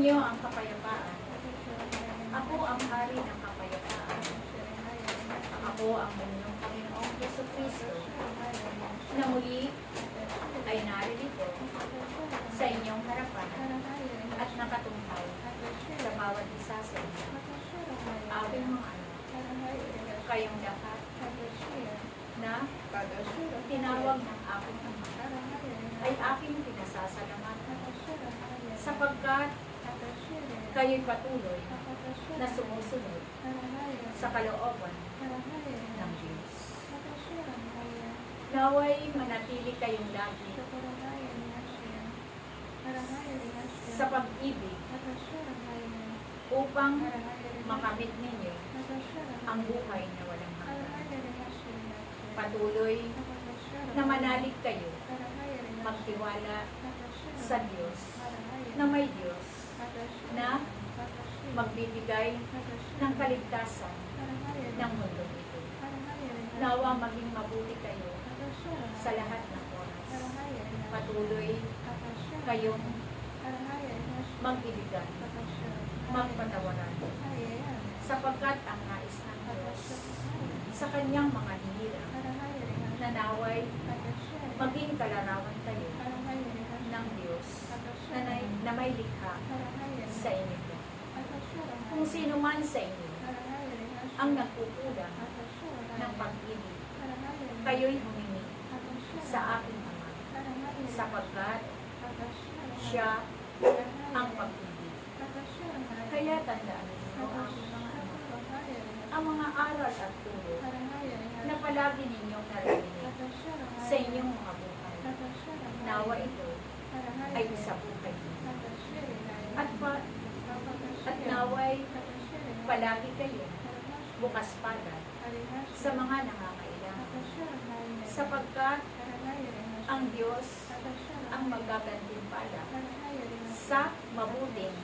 inyo ang kapayapaan. Ako ang hari ng kapayapaan. Ako ang inyong Panginoong Jesucristo na muli ay naririto sa inyong harapan at nakatunghaw sa bawat isa sa inyo. Aking mga anak, kayong lahat na tinawag ng aking Ama ay aking pinasasalamatan sapagkat kayo'y patuloy na sumusunod sa kalooban ng Diyos. Naway manatili kayong lagi sa pag-ibig upang makamit ninyo ang buhay na walang hanggan. Patuloy na manalig kayo, magtiwala sa Diyos, na may Diyos na magbibigay ng kaligtasan ng mundo ito. Nawa maging mabuti kayo sa lahat ng oras. Patuloy kayong mag-ibigan, magpatawaran, sapagkat ang nais ng Diyos sa kanyang mga hinirang na naway maging kalarawan kayo ng Diyos na may likha sa inyo. Kung sino man sa inyo ang nagkukulang ng pag-ibig, kayo'y humingi sa aking Ama, sapagkat siya ang pag-ibig. Kaya tandaan ninyo ang mga aral at turo na palagi ninyong narinig sa inyong mga buhay. Nawa ito ay sa buhay ninyo. At naway palagi kayo bukas palad sa mga nangangailangan, sapagkat ang Diyos ang maggagantimpala sa mabuting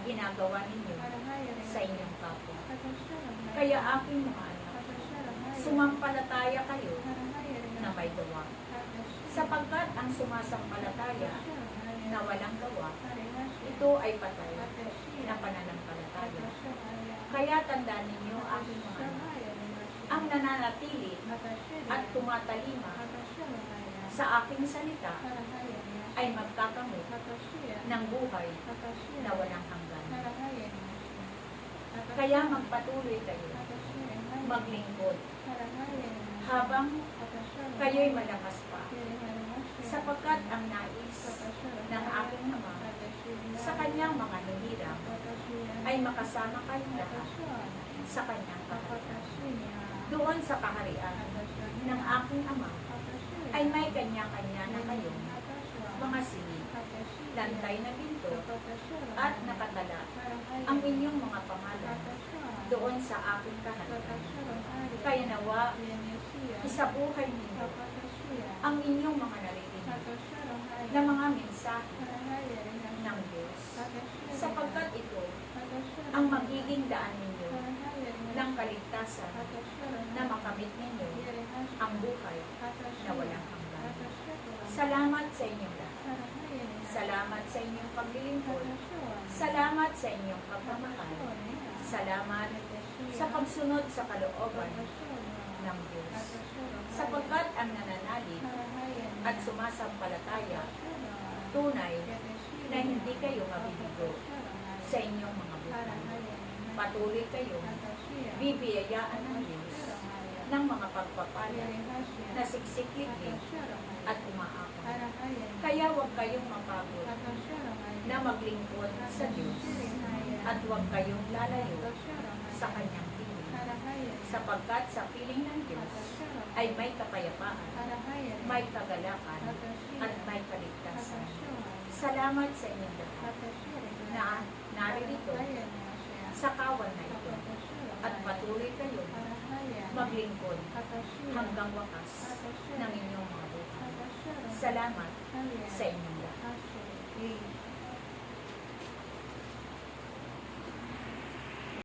ginagawa ninyo sa inyong kapwa. Kaya aking mga anak, sumampalataya kayo na may gawa, sapagkat ang sumasampalataya na walang gawa, ito ay patay na pananampalataya. Kaya tandaan ninyo, aking mga anak, ang nananatili at tumatalima sa aking salita ay magkakamit ng buhay na walang hanggan. Kaya magpatuloy kayo, maglingkod, habang kayo'y malakas pa, sapagkat ang nais ng aking Ama sa kanyang mga hinirang ay makasama kayong lahat sa kanyang kaharian. Doon sa kaharian ng aking Ama ay may kanya-kanya na kayong mga silid, lantay na pinto, at nakatala ang inyong mga pangalan doon sa aking kaharian. Kaya nawa, isabuhay ninyo ang inyong mga naririnig na mga mensahe ng Diyos, sapagkat ito ang magiging daan ninyo ng kaligtasan na makamit ninyo ang buhay na walang hanggan. Salamat sa inyong lahat. Salamat sa inyong paglilingkod. Salamat sa inyong pagmamahal. Salamat sa pagsunod sa kalooban ng Diyos, sapagkat ang nananalig at sumasampalataya tunay na hindi kayo mabibigo sa inyong mga buhay. Patuloy kayo bibiyayaan ng Diyos ng mga pagpapala na siksikliglig at umaakot. Kaya huwag kayong mapagod na maglingkod sa Diyos at huwag kayong lalayo sa kanyang piling, sapagkat sa piling ng Diyos ay may kapayapaan, may kagalakan, at may kaligtasan. Salamat sa inyong lahat na naririto sa kawan na ito, at patuloy kayo maglingkod hanggang wakas ng inyong mga buhay. Salamat sa inyong lahat.